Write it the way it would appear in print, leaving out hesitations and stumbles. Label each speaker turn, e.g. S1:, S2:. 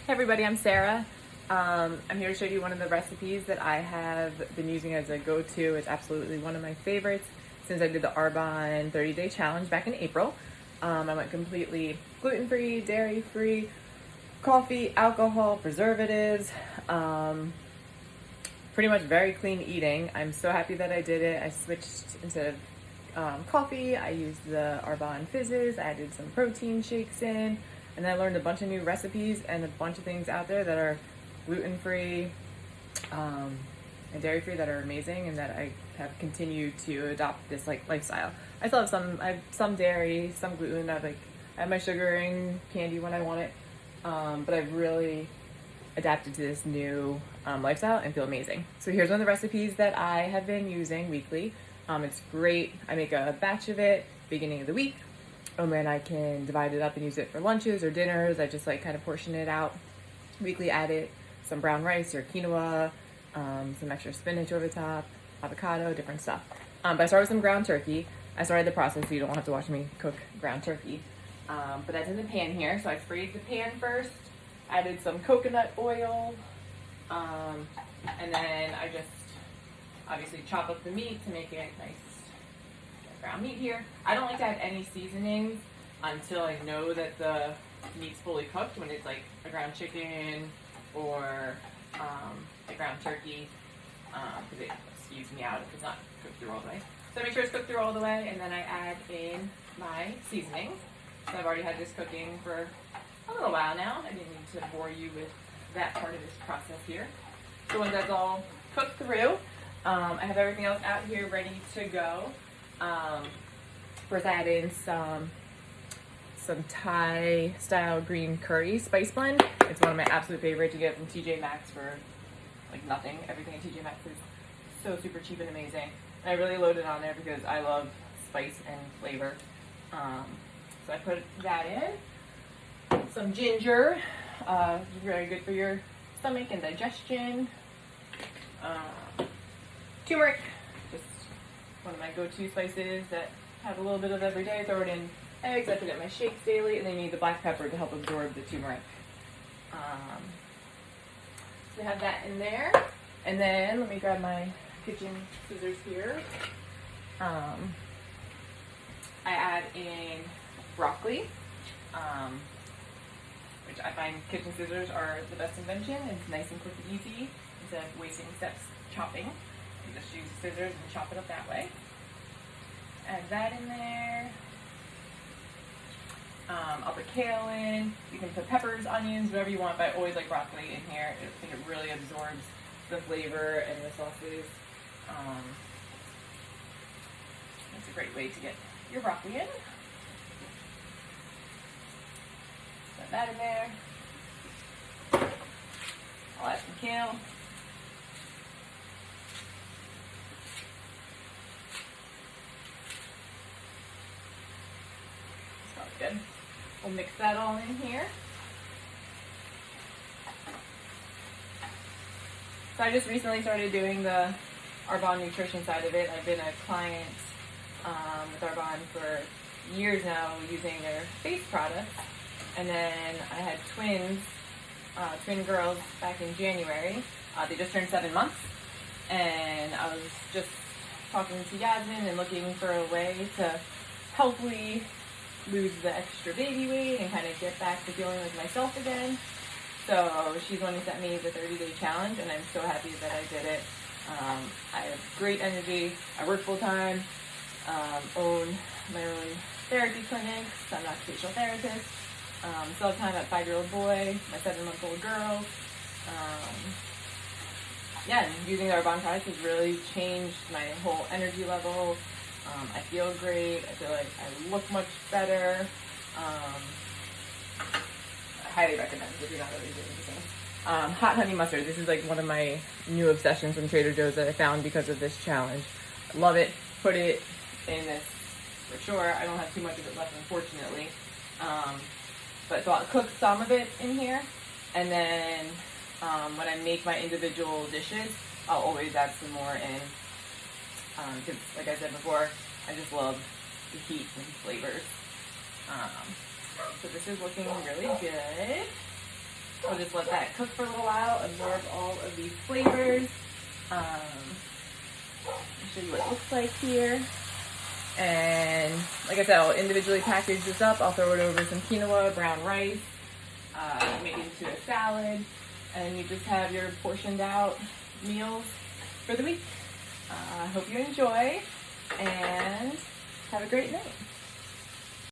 S1: Hey everybody, I'm Sarah. I'm here to show you one of the recipes that I have been using as a go-to. It's absolutely one of my favorites since I did the Arbonne 30-day challenge back in April. I went completely gluten-free, dairy-free, coffee, alcohol, preservatives, pretty much very clean eating. I'm so happy that I did it. I switched instead of coffee, I used the Arbonne Fizzes, I added some protein shakes in, and then I learned a bunch of new recipes and a bunch of things out there that are gluten-free and dairy-free that are amazing, and that I have continued to adopt this lifestyle. I still have some dairy, some gluten. I have my sugaring candy when I want it, but I've really adapted to this new lifestyle and feel amazing. So here's one of the recipes that I have been using weekly. It's great. I make a batch of it beginning of the week, and then I can divide it up and use it for lunches or dinners. I just kind of portion it out. Weekly add it some brown rice or quinoa, some extra spinach over the top, avocado, different stuff. But I started with some ground turkey. I started the process so you don't have to watch me cook ground turkey. But that's in the pan here. So I sprayed the pan first, added some coconut oil, and then I just obviously chop up the meat to make it nice ground meat here. I don't like to add any seasonings until I know that the meat's fully cooked, when it's like a ground chicken or a ground turkey, because it skews me out if it's not cooked through all the way. So I make sure it's cooked through all the way, and then I add in my seasonings. So I've already had this cooking for a little while now. I didn't need to bore you with that part of this process here. So once that's all cooked through, I have everything else out here ready to go. First I add in some Thai style green curry spice blend. It's one of my absolute favorites. You get it from TJ Maxx for like nothing. Everything at TJ Maxx is so super cheap and amazing. And I really load it on there because I love spice and flavor. So I put that in. Some ginger, very good for your stomach and digestion. Turmeric, just one of my go-to spices that have a little bit of every day. Throw it in eggs. I put it in my shakes daily, and then you need the black pepper to help absorb the turmeric. So we have that in there, and then let me grab my kitchen scissors here. I add in broccoli, which I find kitchen scissors are the best invention. It's nice and quick and easy instead of wasting steps chopping. You just use scissors and chop it up that way. Add that in there. I'll put kale in. You can put peppers, onions, whatever you want, but I always like broccoli in here. I think it really absorbs the flavor and the sauces. That's a great way to get your broccoli in. Put that in there. I'll add some kale. Smells good. We'll mix that all in here. So I just recently started doing the Arbonne nutrition side of it. I've been a client with Arbonne for years now, using their face products. And then I had twin girls back in January. They just turned 7 months. And I was just talking to Yasmin and looking for a way to hopefully lose the extra baby weight and kind of get back to feeling like myself again. So she's the one who sent me the 30-day challenge, and I'm so happy that I did it. I have great energy. I work full-time, own my own therapy clinics. I'm not a facial therapist. Still have time at 5-year-old boy, my 7-month-old girl. And using the Arbonne products has really changed my whole energy level. I feel great. I feel like I look much better. I highly recommend if you're not already doing the same. Hot honey mustard. This is like one of my new obsessions from Trader Joe's that I found because of this challenge. I love it. Put it in this for sure. I don't have too much of it left, unfortunately. But so I'll cook some of it in here, and then when I make my individual dishes, I'll always add some more in. Because, like I said before, I just love the heat and flavors. So this is looking really good. I'll just let that cook for a little while, absorb all of these flavors. I'll show you what it looks like here. And like I said, I'll individually package this up. I'll throw it over some quinoa, brown rice, make it into a salad, and you just have your portioned out meals for the week. I hope you enjoy, and have a great night.